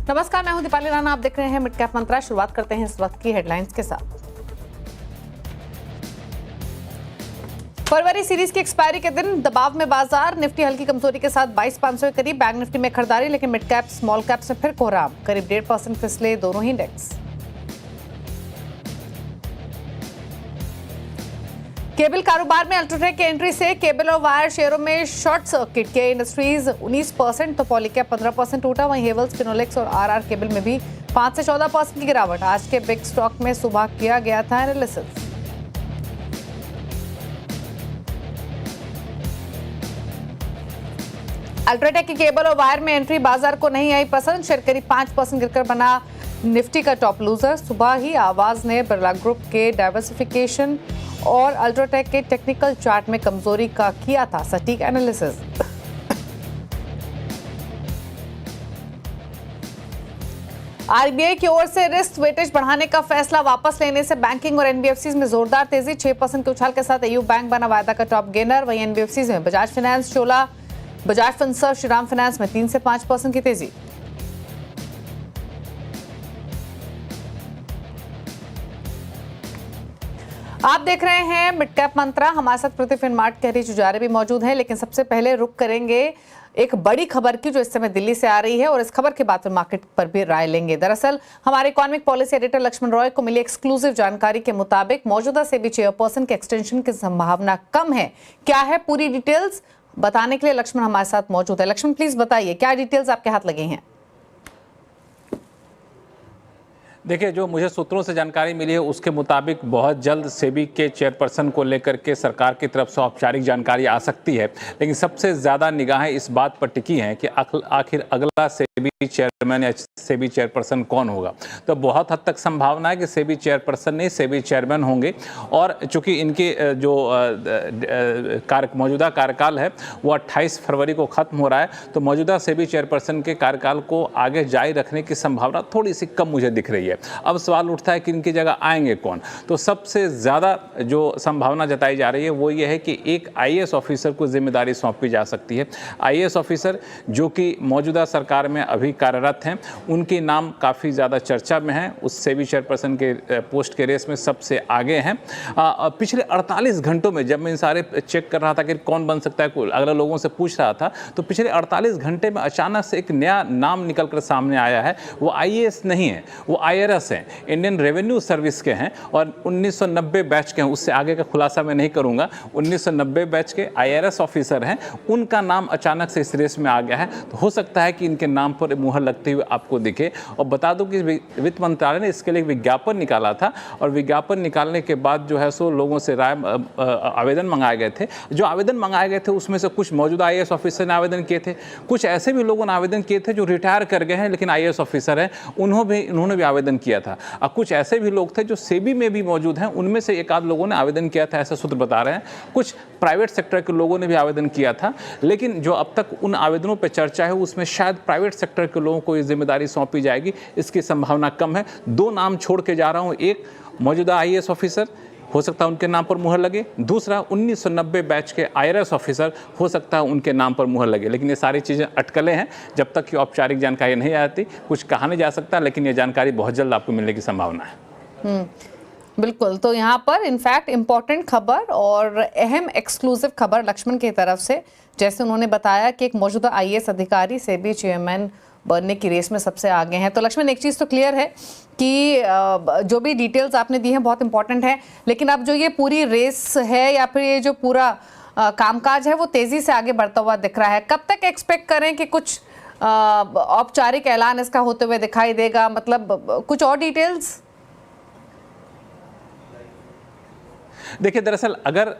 नमस्कार, मैं हूं दीपाली राणा। आप देख रहे हैं मिड कैप मंत्रा। शुरुआत करते हैं इस वक्त की हेडलाइंस के साथ। फरवरी सीरीज की एक्सपायरी के दिन दबाव में बाजार। निफ्टी हल्की कमजोरी के साथ 22,500 के करीब। बैंक निफ्टी में खरीदारी, लेकिन मिड कैप स्मॉल कैप्स में फिर कोहराम। करीब 1.5% फिसले दोनों ही इंडेक्स। केबल कारोबार में अल्ट्राटेक की एंट्री से केबल और वायर शेयरों में शॉर्ट सर्किट। के इंडस्ट्रीज 19% तो पॉलीकैब 15% टूटा। वहीं हेवल्स, फिनोलेक्स और आरआर केबल में भी 5 से 14% की गिरावट। आज के बिग स्टॉक में सुबह किया गया था एनालिसिस। अल्ट्राटेक की केबल और वायर में एंट्री बाजार को नहीं आई पसंद। शेयर करीब 5% गिरकर बना निफ्टी का टॉप लूजर। सुबह ही आवाज ने बिरला ग्रुप के डाइवर्सिफिकेशन और अल्ट्राटेक के टेक्निकल चार्ट में कमजोरी का किया था सटीक एनालिसिस। आरबीआई की ओर से रिस्क वेटेज बढ़ाने का फैसला वापस लेने से बैंकिंग और एनबीएफसीज में जोरदार तेजी। 6% के उछाल के साथ एयू बैंक बना वायदा का टॉप गेनर। वहीं एनबीएफसीज में बजाज फाइनेंस, चोला, बजाज फिनसर्व, श्रीराम फाइनेंस में 3 से 5% की तेजी। आप देख रहे हैं मिड कैप मंत्रा। हमारे साथ प्रति फिनमार्ट कहरी जुजारे भी मौजूद हैं, लेकिन सबसे पहले रुक करेंगे एक बड़ी खबर की जो इस समय दिल्ली से आ रही है, और इस खबर के बाद फिर मार्केट पर भी राय लेंगे। दरअसल हमारे economic policy editor Laxman Roy को मिली एक्सक्लूसिव जानकारी के मुताबिक मौजूदा सेबी चेयरपर्सन के एक्सटेंशन की संभावना कम है। क्या है पूरी डिटेल्स बताने के लिए लक्ष्मण हमारे साथ मौजूद है। लक्ष्मण, प्लीज बताइए क्या डिटेल्स आपके हाथ लगे हैं। देखिए, जो मुझे सूत्रों से जानकारी मिली है उसके मुताबिक बहुत जल्द सेबी के चेयरपर्सन को लेकर के सरकार की तरफ से औपचारिक जानकारी आ सकती है, लेकिन सबसे ज़्यादा निगाहें इस बात पर टिकी हैं कि आखिर अगला सेबी चेयरमैन या सेबी चेयरपर्सन कौन होगा। तो बहुत हद तक संभावना है कि सेबी चेयरपर्सन नहीं सेबी चेयरमैन होंगे, और चूंकि इनके जो मौजूदा कार्यकाल है वो 28 फरवरी को ख़त्म हो रहा है, तो मौजूदा सेबी चेयरपर्सन के कार्यकाल को आगे जारी रखने की संभावना थोड़ी सी कम मुझे दिख रही है। अब सवाल उठता है कि इनकी जगह आएंगे कौन। तो सबसे ज़्यादा जो संभावना जताई जा रही है वो ये है कि एक आईएएस ऑफिसर को जिम्मेदारी सौंपी जा सकती है। आईएएस ऑफिसर जो कि मौजूदा सरकार में अभी कार्यरत हैं, उनके नाम काफ़ी ज़्यादा चर्चा में हैं। उस सेबी चेयरपर्सन के पोस्ट के रेस में सबसे आगे हैं। पिछले 48 घंटों में जब मैं इन सारे चेक कर रहा था कि कौन बन सकता है, अगले लोगों से पूछ रहा था, तो पिछले 48 घंटे में अचानक से एक नया नाम निकल कर सामने आया है। वो आईएएस नहीं है, वो आईआरएस हैं, इंडियन रेवेन्यू सर्विस के हैं, और 1990 बैच के हैं। उससे आगे का खुलासा मैं नहीं करूंगा। 1990 बैच के आईआरएस ऑफिसर हैं, उनका नाम अचानक से इस रेस में आ गया है। तो हो सकता है कि इनके नाम पर मुहर लगते हुए आपको दिखे। और बता दूं कि वित्त मंत्रालय ने इसके लिए एक विज्ञापन निकाला था, और विज्ञापन निकालने के बाद जो है सो लोगों से राय आवेदन मंगाए गए थे। जो आवेदन मंगाए गए थे उसमें से कुछ मौजूदा आईएएस ऑफिसर ने आवेदन किए थे, कुछ ऐसे भी लोगों ने आवेदन किए थे जो रिटायर कर गए हैं लेकिन आईएएस ऑफिसर हैं, उन्होंने भी आवेदन किया था। और कुछ ऐसे भी लोग थे जो सेबी में भी मौजूद हैं, उनमें से एक आध लोगों ने आवेदन किया था, ऐसा सूत्र बता रहे हैं। कुछ प्राइवेट सेक्टर के लोगों ने भी आवेदन किया था, लेकिन जो अब तक उन आवेदनों पर चर्चा है उसमें शायद प्राइवेट सेक्टर के लोगों को ये जिम्मेदारी सौंपी जाएगी, इसकी संभावना कम है। 2 नाम छोड़ के जा रहा हूँ। एक मौजूदा आईएएस ऑफिसर, हो सकता है उनके नाम पर मुहर लगे। दूसरा 1990 बैच के आईआरएस ऑफिसर, हो सकता है उनके नाम पर मुहर लगे। लेकिन ये सारी चीज़ें अटकलें हैं, जब तक कि औपचारिक जानकारी नहीं आती कुछ कहा नहीं जा सकता, लेकिन ये जानकारी बहुत जल्द आपको मिलने की संभावना है। बिल्कुल। तो यहाँ पर इनफैक्ट इम्पॉर्टेंट खबर और अहम एक्सक्लूसिव खबर लक्ष्मण की तरफ से, जैसे उन्होंने बताया कि एक मौजूदा आईएएस अधिकारी सेबी चेयरमैन बनने की रेस में सबसे आगे हैं। तो लक्ष्मण, एक चीज़ तो क्लियर है कि जो भी डिटेल्स आपने दी हैं बहुत इंपॉर्टेंट है, लेकिन अब जो ये पूरी रेस है या फिर ये जो पूरा कामकाज है वो तेज़ी से आगे बढ़ता हुआ दिख रहा है। कब तक एक्सपेक्ट करें कि कुछ औपचारिक ऐलान इसका होते हुए दिखाई देगा? मतलब कुछ और डिटेल्स। देखिए, दरअसल अगर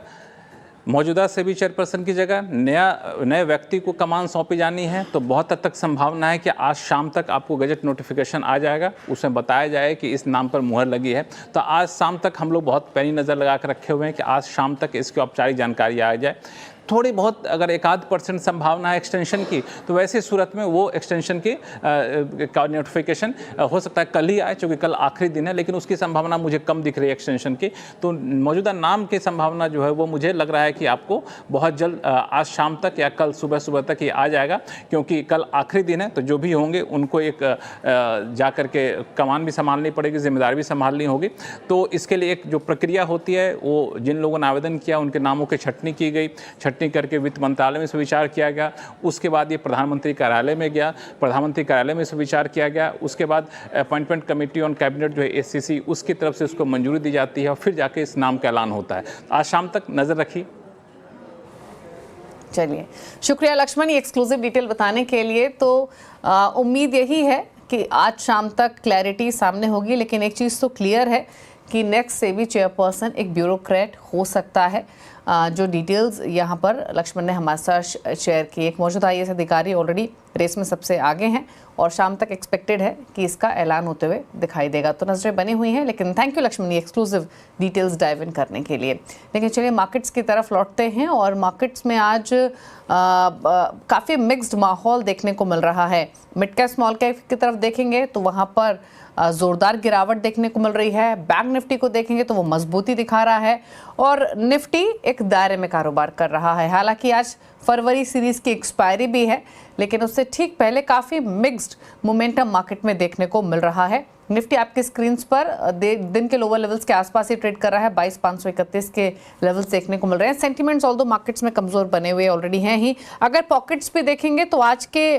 मौजूदा सेबी चेयरपर्सन की जगह नए व्यक्ति को कमान सौंपी जानी है तो बहुत हद तक संभावना है कि आज शाम तक आपको गजट नोटिफिकेशन आ जाएगा, उसमें बताया जाए कि इस नाम पर मुहर लगी है। तो आज शाम तक हम लोग बहुत पैनी नज़र लगा कर रखे हुए हैं कि आज शाम तक इसकी औपचारिक जानकारी आ जाए। थोड़ी बहुत अगर 1-8% संभावना है एक्सटेंशन की, तो वैसे सूरत में वो एक्सटेंशन की का नोटिफिकेशन हो सकता है कल ही आए, क्योंकि कल आखिरी दिन है, लेकिन उसकी संभावना मुझे कम दिख रही है एक्सटेंशन की। तो मौजूदा नाम की संभावना जो है वो मुझे लग रहा है कि आपको बहुत जल्द आज शाम तक या कल सुबह तक ये आ जाएगा, क्योंकि कल आखिरी दिन है। तो जो भी होंगे उनको एक जा कर के कमान भी संभालनी पड़ेगी, जिम्मेदारी भी संभालनी होगी। तो इसके लिए एक जो प्रक्रिया होती है, वो जिन लोगों ने आवेदन किया उनके नामों की छटनी की गई, छटनी करके वित्त मंत्रालय में इस पर विचार किया गया। उसके बाद ये प्रधानमंत्री कार्यालय में गया, प्रधानमंत्री कार्यालय में इस पर विचार किया गया। उसके बाद अपॉइंटमेंट कमेटी ऑन कैबिनेट जो है एससीसी, उसकी तरफ से उसको मंजूरी दी जाती है और फिर जाके इस नाम का ऐलान होता है। आज शाम तक नजर रखिए। चलिए, शुक्रिया लक्ष्मण ये एक्सक्लूसिव डिटेल बताने के लिए। तो उम्मीद यही है कि आज शाम तक क्लैरिटी सामने होगी, लेकिन एक चीज़ तो क्लियर है कि नेक्स्ट सेबी चेयरपर्सन एक ब्यूरोक्रेट हो सकता है। जो डिटेल्स यहाँ पर लक्ष्मण ने हमारे साथ शेयर की, एक मौजूदा IAS अधिकारी ऑलरेडी रेस में सबसे आगे हैं और शाम तक एक्सपेक्टेड है कि इसका ऐलान होते हुए दिखाई देगा। तो नजरें बनी हुई हैं, लेकिन थैंक यू लक्ष्मण ये एक्सक्लूसिव डिटेल्स डाइव इन करने के लिए। लेकिन चलिए मार्केट्स की तरफ लौटते हैं और मार्केट्स में आज काफ़ी मिक्स्ड माहौल देखने को मिल रहा है। मिड कैप स्मॉल कैप की तरफ देखेंगे तो वहाँ पर जोरदार गिरावट देखने को मिल रही है। बैंक निफ्टी को देखेंगे तो वो मजबूती दिखा रहा है और निफ्टी एक दायरे में कारोबार कर रहा है। हालांकि आज फरवरी सीरीज की एक्सपायरी भी है, लेकिन उससे ठीक पहले काफ़ी मिक्स्ड मोमेंटम मार्केट में देखने को मिल रहा है। निफ्टी आपके स्क्रीन पर दिन के लोअर लेवल्स के आसपास ही ट्रेड कर रहा है, 22,531 के लेवल्स देखने को मिल रहे हैं। सेंटीमेंट्स ऑल्दो मार्केट्स में कमजोर बने हुए ऑलरेडी हैं ही। अगर पॉकेट्स भी देखेंगे तो आज के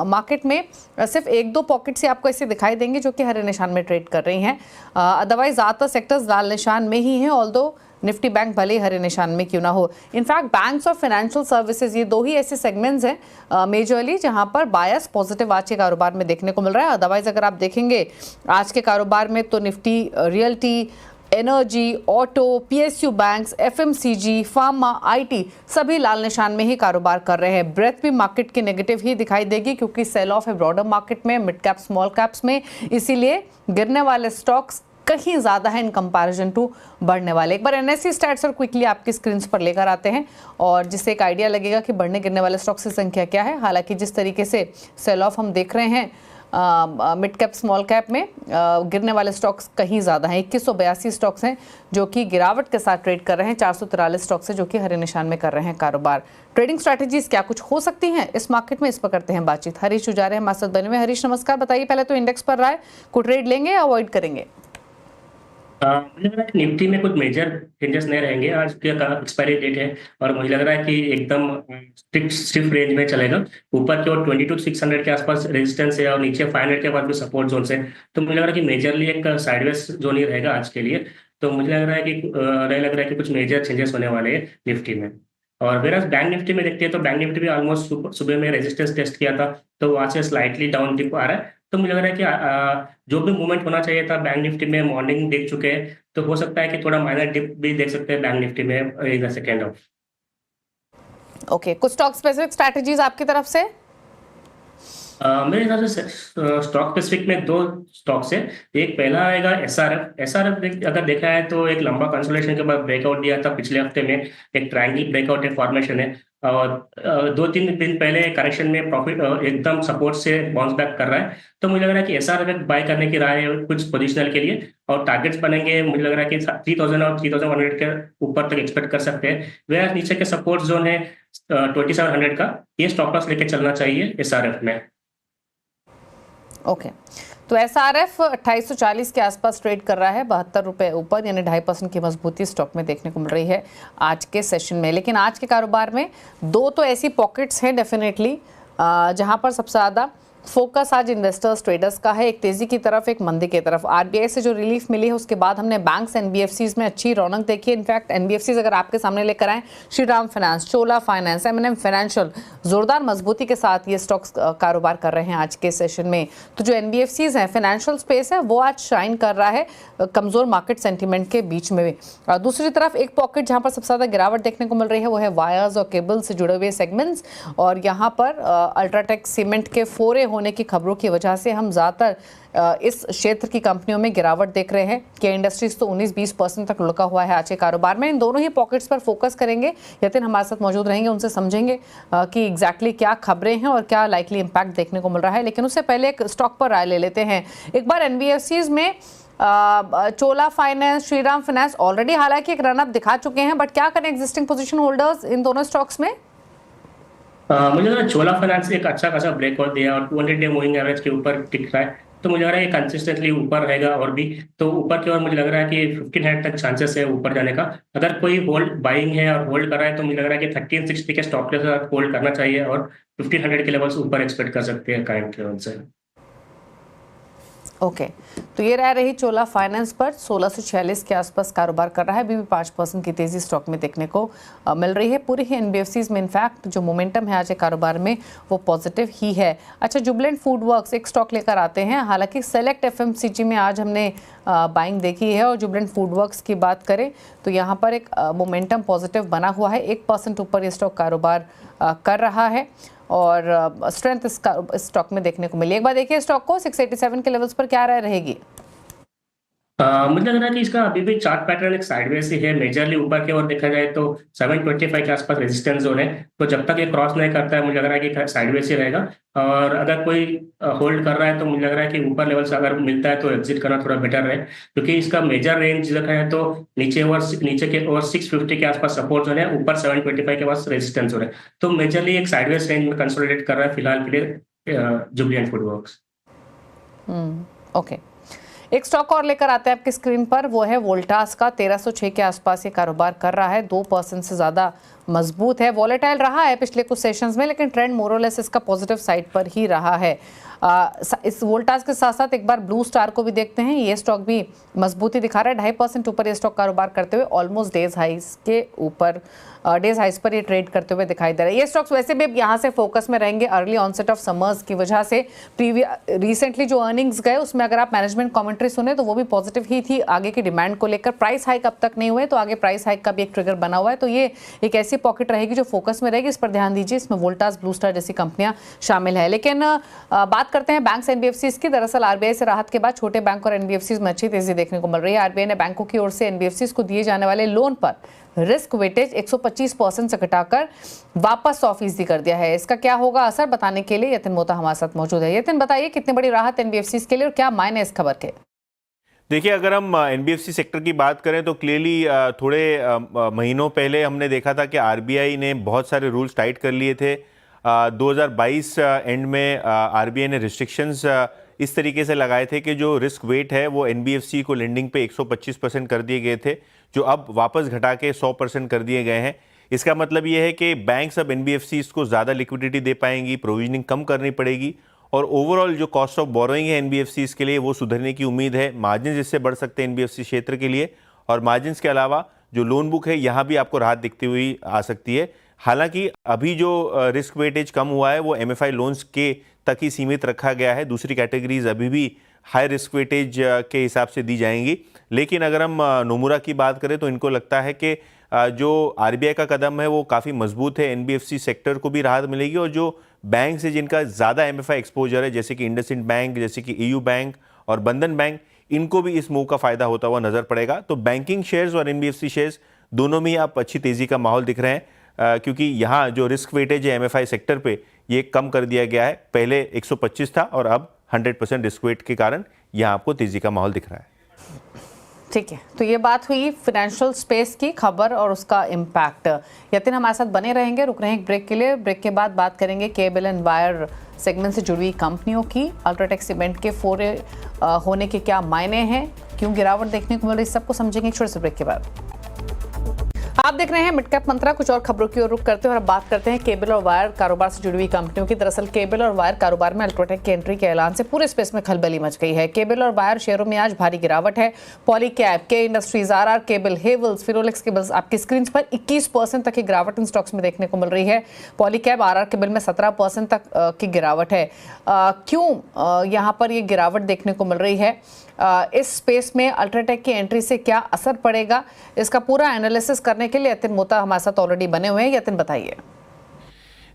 मार्केट में सिर्फ 1-2 पॉकेट्स ही आपको ऐसे दिखाई देंगे जो कि हरे निशान में ट्रेड कर रही हैं। अदरवाइज ज़्यादातर सेक्टर्स लाल निशान में ही हैं, ऑल्दो निफ्टी बैंक भले हरे निशान में क्यों ना हो। इनफैक्ट बैंक्स और फाइनेंशियल सर्विसेज ये दो ही ऐसे सेगमेंट्स हैं मेजरली जहां पर बायस पॉजिटिव आज के कारोबार में देखने को मिल रहा है। अदरवाइज अगर आप देखेंगे आज के कारोबार में तो Nifty realty, energy, auto, PSU banks, FMCG, pharma, IT सभी लाल निशान में ही कारोबार कर रहे हैं। ब्रेथ भी मार्केट की नेगेटिव ही दिखाई देगी क्योंकि सेल ऑफ है ब्रॉडर मार्केट में, मिड कैप स्मॉल कैप्स में, इसीलिए गिरने वाले स्टॉक्स कहीं ज़्यादा है इन कंपैरिजन टू बढ़ने वाले। एक बार NSE स्टैट्स और क्विकली आपकी स्क्रीन पर लेकर आते हैं और जिससे एक आइडिया लगेगा कि बढ़ने गिरने वाले स्टॉक्स की संख्या क्या है। हालांकि जिस तरीके से सेल ऑफ हम देख रहे हैं मिड कैप स्मॉल कैप में, गिरने वाले स्टॉक्स कहीं ज़्यादा हैं। 2182 स्टॉक्स हैं जो कि गिरावट के साथ ट्रेड कर रहे हैं, 443 स्टॉक्स हैं जो कि हरे निशान में कर रहे हैं कारोबार। ट्रेडिंग स्ट्रैटेजीज क्या कुछ हो सकती हैं इस मार्केट में, इस पर करते हैं बातचीत। हरीश उजारे हमारे साथ बने हुए। हरीश नमस्कार, बताइए पहले तो इंडेक्स पर राय को ट्रेड लेंगे या अवॉइड करेंगे? मुझे लग रहा है कि निफ्टी में कुछ मेजर चेंजेस नहीं रहेंगे। आज के एक्सपायरी डेट है और मुझे लग रहा है कि एकदम स्टिफ रेंज में चलेगा। ऊपर की ओर 22,600 के आसपास रेजिस्टेंस है और नीचे 500 के बाद भी सपोर्ट जोन है। तो मुझे लग रहा है कि मेजरली एक साइडवेज जोन ही रहेगा आज के लिए। तो मुझे लग रहा है कि कुछ मेजर चेंजेस होने वाले हैं निफ्टी में। और वेराज बैंक निफ्टी में देखते हैं तो बैंक निफ्टी भी ऑलमोस्ट सुबह में रेजिस्टेंस टेस्ट किया था, तो वहाँ से स्लाइटली डाउन डिप आ रहा है। तो मुझे लग रहा है कि जो भी मूवमेंट होना चाहिए था बैंक निफ्टी में मॉर्निंग देख चुके हैं, तो हो सकता है कि थोड़ा माइनर डिप भी देख सकते हैं बैंक निफ्टी में in the second half. Okay, कुछ स्टॉक स्पेसिफिक स्ट्रैटेजीज आपकी तरफ से? मेरे हिसाब से स्टॉक स्पेसिफिक में 2 स्टॉक्स है। एक पहला आएगा SRF अगर देखा है तो एक लंबा कंसोलिडेशन के बाद ब्रेकआउट दिया था पिछले हफ्ते में, एक ट्रायंगल ब्रेकआउट फॉर्मेशन है और 2-3 दिन पहले करेक्शन में प्रॉफिट एकदम सपोर्ट से बाउंस बैक कर रहा है। तो मुझे लग रहा है कि SRF बाय करने की राय है कुछ पोजिशनल के लिए और टारगेट्स बनेंगे। मुझे लग रहा है कि 3000 और 3100 के ऊपर तक एक्सपेक्ट कर सकते हैं। वह नीचे के सपोर्ट जोन है 2700 का, ये स्टॉप लॉस लेके चलना चाहिए SRF में। ओके, तो SRF 2840 के आसपास ट्रेड कर रहा है, 72 रुपये ऊपर, यानी 2.5% की मजबूती स्टॉक में देखने को मिल रही है आज के सेशन में। लेकिन आज के कारोबार में 2 तो ऐसी पॉकेट्स हैं डेफिनेटली जहां पर सबसे ज़्यादा फोकस आज इन्वेस्टर्स ट्रेडर्स का है, एक तेजी की तरफ एक मंदी की तरफ। RBI से जो रिलीफ मिली है उसके बाद हमने बैंक्स NBFCs में अच्छी रौनक देखी है। इनफैक्ट NBFCs अगर आपके सामने लेकर आए, श्रीराम फाइनेंस, चोला फाइनेंस, M&M फाइनेंशियल, जोरदार मजबूती के साथ ये स्टॉक्स कारोबार कर रहे हैं आज के सेशन में। तो जो NBFCs हैं, फाइनेंशियल स्पेस है, वो आज शाइन कर रहा है कमजोर मार्केट सेंटीमेंट के बीच में। दूसरी तरफ एक पॉकेट जहाँ पर सबसे ज़्यादा गिरावट देखने को मिल रही है वो है वायर्स और केबल से जुड़े हुए सेगमेंट्स, और यहाँ पर अल्ट्राटेक सीमेंट के फोरे होने की खबरों की वजह से हम ज़्यादातर इस क्षेत्र की कंपनियों में गिरावट देख रहे हैं। के इंडस्ट्रीज तो 19-20% तक लुढ़का हुआ है आज के कारोबार में। इन दोनों ही पॉकेट्स पर फोकस करेंगे। यतिन हमारे साथ मौजूद रहेंगे, उनसे समझेंगे कि एग्जैक्टली क्या खबरें हैं और क्या लाइकली इम्पैक्ट देखने को मिल रहा है। लेकिन उससे पहले एक स्टॉक पर राय ले लेते हैं। एक बार एनबीएफसीज में चोला फाइनेंस, श्रीराम फाइनेंस ऑलरेडी हालांकि एक रनअप दिखा चुके हैं, बट क्या करें एग्जिस्टिंग पोजीशन होल्डर्स इन दोनों स्टॉक्स में? मुझे लग रहा है चोला फाइनेंस एक अच्छा खासा ब्रेकआउट दिया और 200-डे मूविंग एवरेज के ऊपर टिक रहा है, तो मुझे लग रहा है ये कंसिस्टेंटली ऊपर रहेगा और भी। तो ऊपर की ओर मुझे लग रहा है कि 1500 तक चांसेस है ऊपर जाने का। अगर कोई होल्ड बाइंग है और होल्ड कर रहा है तो मुझे लग रहा है कि 1360 के स्टॉप के साथ होल्ड करना चाहिए और 1500 के लेवल्स ऊपर एक्सपेक्ट कर सकते हैं करंट लेवल से। ओके, तो ये रही चोला फाइनेंस पर 1646 के आसपास कारोबार कर रहा है। अभी भी 5% की तेजी स्टॉक में देखने को मिल रही है। पूरी ही एनबीएफसीज में इनफैक्ट जो मोमेंटम है आज के कारोबार में वो पॉजिटिव ही है। अच्छा, जुबलेंट फूड वर्क्स एक स्टॉक लेकर आते हैं। हालांकि सेलेक्ट एफएमसीजी में आज हमने बाइंग देखी है और जुबलेंट फूड वर्क्स की बात करें तो यहाँ पर एक मोमेंटम पॉजिटिव बना हुआ है। 1% ऊपर ये स्टॉक कारोबार कर रहा है और स्ट्रेंथ इस स्टॉक में देखने को मिली। एक बार देखिए स्टॉक को 687 के लेवल्स पर क्या रहेगी? मुझे लग रहा है कि इसका अभी भी चार्ट पैटर्न एक साइडवेज ही है। मेजरली ऊपर की ओर देखा जाए तो 725 के आसपास रेजिस्टेंस जोन है, तो जब तक ये क्रॉस नहीं करता है मुझे लग रहा है कि साइडवेज ही रहेगा। और अगर कोई होल्ड कर रहा है तो मुझे लग रहा है कि ऊपर लेवल से अगर मिलता है तो एग्जिट करना थोड़ा बेटर रहे, क्योंकि इसका मेजर रेंज देखा है तो नीचे के ओवर 650 के आसपास सपोर्ट जोन है, ऊपर 725 के पास रेजिस्टेंस जोन है। तो मेजरली एक साइडवेज रेंज में कंसोलिडेट कर रहा है फिलहाल के लिए जुबलेंट फूड वर्क्स। ओके, एक स्टॉक और लेकर आते हैं आपकी स्क्रीन पर, वो है वोल्टास का। 1306 के आसपास ये कारोबार कर रहा है, 2% से ज़्यादा मजबूत है। वॉलेटाइल रहा है पिछले कुछ सेशंस में, लेकिन ट्रेंड मोरलेस इसका पॉजिटिव साइड पर ही रहा है। इस वोल्टास के साथ साथ एक बार ब्लू स्टार को भी देखते हैं। ये स्टॉक भी मजबूती दिखा रहा है, 2.5% ऊपर ये स्टॉक कारोबार करते हुए ऑलमोस्ट डेज हाइस के ऊपर, डेज हाइस पर ये ट्रेड करते हुए दिखाई दे रहा है। ये स्टॉक्स वैसे भी यहाँ से फोकस में रहेंगे अर्ली ऑनसेट ऑफ समर्स की वजह से। रिसेंटली जो अर्निंग्स गए उसमें अगर आप मैनेजमेंट कमेंट्री सुने तो वो भी पॉजिटिव ही थी आगे की डिमांड को लेकर। प्राइस हाइक अब तक नहीं हुए तो आगे प्राइस हाइक का भी एक ट्रिगर बना हुआ है, तो ये एक ऐसी पॉकेट रहेगी जो फोकस में रहेगी। इस पर ध्यान दीजिए, इसमें वोल्टास, ब्लू स्टार जैसी कंपनियां शामिल है। लेकिन बात करते हैं बैंक्स एनबीएफसीज की। दरअसल आरबीआई से राहत के बाद छोटे बैंक और एनबीएफसीज में अच्छी तेजी देखने को मिल रही है। आरबीआई ने बैंकों की ओर से एनबीएफसीज को दिए जाने वाले लोन पर रिस्क वेटेज 125% से घटाकर वापस 100% कर दिया है। इसका क्या होगा असर, बताने के लिए यतिन मोहता हमारे साथ मौजूद है। यतिन, बताइए कितनी बड़ी राहत एनबीएफसीज के लिए और क्या मायने इस खबर के? देखिए, अगर हम एनबीएफसी सेक्टर की बात करें तो क्लियरली थोड़े महीनों पहले हमने देखा था कि आरबीआई ने बहुत सारे रूल्स टाइट कर लिए थे। 2022 एंड में आरबीआई ने रिस्ट्रिक्शंस इस तरीके से लगाए थे कि जो रिस्क वेट है वो एनबीएफसी को लेंडिंग पे 125% कर दिए गए थे, जो अब वापस घटा के 100% कर दिए गए हैं। इसका मतलब ये है कि बैंक्स अब एनबीएफसीज को ज़्यादा लिक्विडिटी दे पाएंगी, प्रोविजनिंग कम करनी पड़ेगी और ओवरऑल जो कॉस्ट ऑफ बोरोइंग है एनबीएफसीज के लिए वो सुधरने की उम्मीद है। मार्जिन इससे बढ़ सकते हैं एनबीएफसी क्षेत्र के लिए, और मार्जिन के अलावा जो लोन बुक है यहाँ भी आपको राहत दिखती हुई आ सकती है। हालांकि अभी जो रिस्क वेटेज कम हुआ है वो एमएफआई लोन्स के तक ही सीमित रखा गया है। दूसरी कैटेगरीज अभी भी हाई रिस्क वेटेज के हिसाब से दी जाएंगी। लेकिन अगर हम नोमुरा की बात करें तो इनको लगता है कि जो आरबीआई का कदम है वो काफ़ी मजबूत है, एनबीएफसी सेक्टर को भी राहत मिलेगी और जो बैंक से जिनका ज़्यादा एमएफआई एक्सपोजर है जैसे कि इंडसइंड बैंक, जैसे कि ईयू बैंक और बंधन बैंक, इनको भी इस मूव का फ़ायदा होता हुआ नज़र पड़ेगा। तो बैंकिंग शेयर्स और एनबीएफसी शेयर्स दोनों में ही आप अच्छी तेज़ी का माहौल दिख रहे हैं, क्योंकि यहाँ जो रिस्क वेटेज है एमएफआई सेक्टर पे ये कम कर दिया गया है। पहले 125 था और अब 100% रिस्क वेट के कारण यहाँ आपको तेज़ी का माहौल दिख रहा है। ठीक है, तो ये बात हुई फाइनेंशियल स्पेस की खबर और उसका इम्पैक्ट। यतिन हमारे साथ बने रहेंगे, रुक रहे हैं एक ब्रेक के लिए। ब्रेक के बाद बात करेंगे केबल एंड वायर सेगमेंट से जुड़ी कंपनियों की। अल्ट्राटेक सीमेंट के फोरे होने के क्या मायने हैं, क्यों गिरावट देखने को मिल रही, सबको समझेंगे एक छोटे से ब्रेक के बाद। आप देख रहे हैं मिड कैप मंत्रा। कुछ और खबरों की ओर रुख करते हैं और अब बात करते हैं केबल और वायर कारोबार से जुड़ी हुई कंपनियों की। दरअसल केबल और वायर कारोबार में अल्ट्राटेक के एंट्री के ऐलान से पूरे स्पेस में खलबली मच गई है। केबल और वायर शेयरों में आज भारी गिरावट है। पॉलीकैब, के industries, RR cable, Havells, Finolex cables, आपकी स्क्रीन पर 21% तक की गिरावट इन स्टॉक्स में देखने को मिल रही है। पॉलीकैब, आरआर केबल में 17% तक की गिरावट है। क्यों यहाँ पर ये गिरावट देखने को मिल रही है? इस स्पेस में अल्ट्राटेक की एंट्री से क्या असर पड़ेगा, इसका पूरा एनालिसिस करने के लिए यतिन मोहता हमारे साथ ऑलरेडी बने हुए हैं। यतिन, बताइए।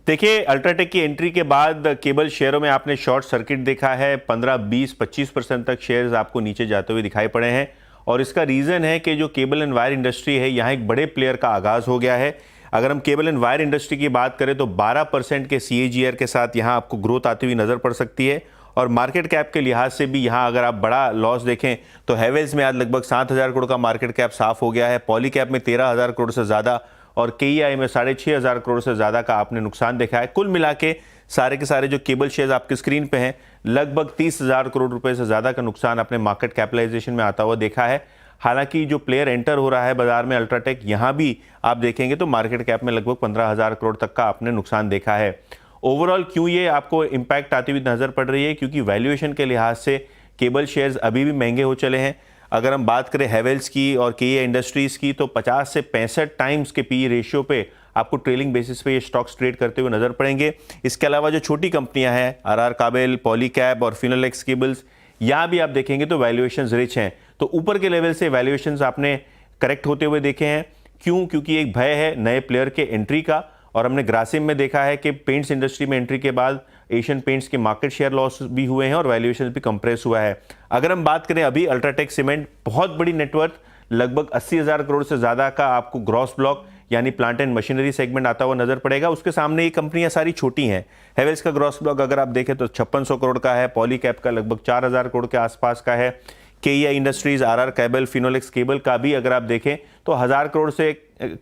देखिए, अल्ट्राटेक की एंट्री के बाद केबल शेयरों में आपने शॉर्ट सर्किट देखा है। 15, 20, 25% तक शेयर्स आपको नीचे जाते हुए दिखाई पड़े हैं और इसका रीज़न है कि जो केबल एंड वायर इंडस्ट्री है, यहाँ एक बड़े प्लेयर का आगाज़ हो गया है। अगर हम केबल एंड वायर इंडस्ट्री की बात करें तो 12% के CAGR के साथ यहाँ आपको ग्रोथ आती हुई नज़र पड़ सकती है और मार्केट कैप के लिहाज से भी यहाँ अगर आप बड़ा लॉस देखें तो हैवेल्स में आज लगभग 7,000 करोड़ का मार्केट कैप साफ हो गया है, पॉली कैप में 13,000 करोड़ से ज़्यादा और KEI में 6,500 करोड़ से ज़्यादा का आपने नुकसान देखा है। कुल मिला के सारे के सारे जो केबल शेयर्स आपकी स्क्रीन पे हैं, लगभग 30,000 करोड़ रुपए से ज़्यादा का नुकसान अपने मार्केट कैपिटलाइजेशन में आता हुआ देखा है। हालांकि जो प्लेयर एंटर हो रहा है बाजार में अल्ट्राटेक, यहाँ भी आप देखेंगे तो मार्केट कैप में लगभग 15,000 करोड़ तक का आपने नुकसान देखा है। ओवरऑल क्यों ये आपको इम्पैक्ट आती हुई नज़र पड़ रही है? क्योंकि वैल्यूएशन के लिहाज से केबल शेयर्स अभी भी महंगे हो चले हैं। अगर हम बात करें हैवेल्स की और KEI इंडस्ट्रीज़ की तो 50 से 65 टाइम्स के PE रेशियो पे आपको ट्रेलिंग बेसिस पे ये स्टॉक्स ट्रेड करते हुए नजर पड़ेंगे। इसके अलावा जो छोटी कंपनियां हैं, RR काबेल, पॉलीकैब और फिनोलेक्स केबल्स, यहाँ भी आप देखेंगे तो वैल्यूएशंस रिच हैं। तो ऊपर के लेवल से वैल्यूएशंस आपने करेक्ट होते हुए देखे हैं। क्यों? क्योंकि एक भय है नए प्लेयर के एंट्री का और हमने ग्रासिम में देखा है कि पेंट्स इंडस्ट्री में एंट्री के बाद एशियन पेंट्स के मार्केट शेयर लॉस भी हुए हैं और वैल्यूएशन भी कंप्रेस हुआ है। अगर हम बात करें अभी अल्ट्राटेक सीमेंट, बहुत बड़ी नेटवर्थ, लगभग 80,000 करोड़ से ज़्यादा का आपको ग्रॉस ब्लॉक यानी प्लांट एंड मशीनरी सेगमेंट आता हुआ नजर पड़ेगा। उसके सामने ये कंपनियां सारी छोटी हैं। हैवेल्स का ग्रॉस ब्लॉक अगर आप देखें तो 5600 करोड़ का है, पॉलीकैब का लगभग 4,000 करोड़ के आसपास का है, KEI industries, RR cable, Finolex cable का भी अगर आप देखें तो 1000 करोड़ से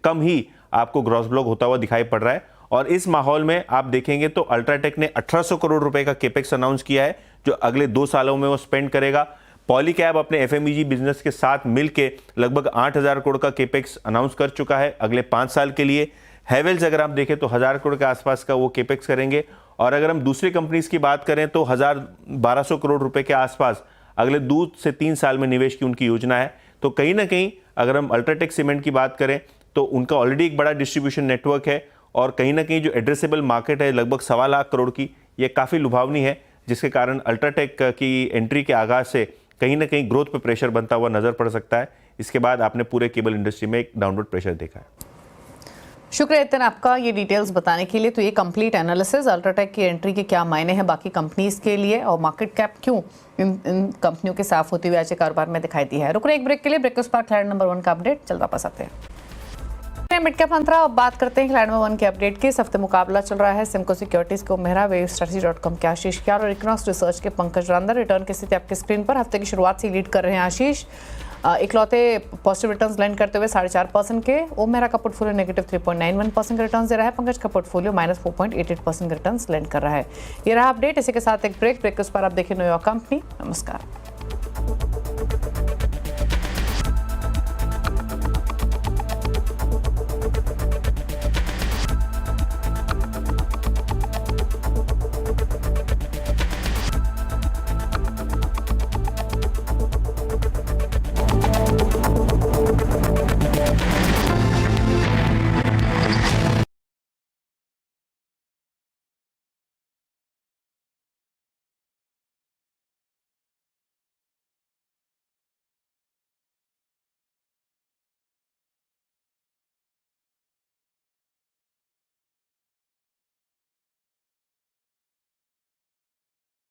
कम ही आपको ग्रॉस ब्लॉक होता हुआ दिखाई पड़ रहा है। और इस माहौल में आप देखेंगे तो अल्ट्राटेक ने 1800 करोड़ रुपए का केपेक्स अनाउंस किया है जो अगले 2 सालों में वो स्पेंड करेगा। पॉलीकैब अपने FMEG बिजनेस के साथ मिलके लगभग 8,000 करोड़ का केपेक्स अनाउंस कर चुका है अगले 5 साल के लिए। हैवेल्स अगर आप देखें तो 1000 करोड़ के आसपास का वो केपेक्स करेंगे। और अगर हम दूसरी कंपनीज की बात करें तो 1200 करोड़ रुपए के आसपास अगले 2 से 3 साल में निवेश की उनकी योजना है। तो कहीं ना कहीं अगर हम अल्ट्राटेक सीमेंट की बात करें तो उनका ऑलरेडी एक बड़ा डिस्ट्रीब्यूशन नेटवर्क है और कहीं ना कहीं जो एड्रेसेबल मार्केट है लगभग 1.25 लाख करोड़ की, ये काफ़ी लुभावनी है, जिसके कारण अल्ट्राटेक की एंट्री के आगाज से कहीं ना कहीं ग्रोथ पे प्रेशर बनता हुआ नजर पड़ सकता है। इसके बाद आपने पूरे केबल इंडस्ट्री में एक डाउनवर्ड प्रेशर देखा है। शुक्रिया नितिन आपका ये डिटेल्स बताने के लिए। तो ये कंप्लीट एनालिसिस अल्ट्राटेक की एंट्री के क्या मायने हैं बाकी कंपनीज के लिए और मार्केट कैप क्यों इन कंपनियों के साफ होते हुए आज के कारोबार में दिखाई दी है। रुक रहे एक ब्रेक के लिए, ब्रेक के उस पर खिलाड़ी नंबर 1 का अपडेट जल्द वापस आते हैं। मिड कैप अंतरा अब बात करते हैं खिलाड़ी नंबर 1 के अपडेट की। इस हफ्ते मुकाबला चल रहा है सिमको सिक्योरिटीज को मेहरा, वेवस्ट्रेटजी.com के आशीष क्यार और इकोनॉमिक्स रिसर्च के पंकज रांदर। रिटर्न की स्थिति आपकी स्क्रीन पर। हफ्ते की शुरुआत से लीड कर रहे हैं आशीष, इकलौते पॉजिटिव रिटर्न्स लैंड करते हुए 4.5% के। ओमेरा का पोर्टफोलियो नेगेटिव 3.91% के रिटर्न्स दे रहा है। पंकज का पोर्टफोलियो -4.88% के रिटर्न्स लैंड कर रहा है। ये रहा अपडेट। इसी के साथ एक ब्रेक के उस पर आप देखें न्यूयॉर्क कंपनी। नमस्कार।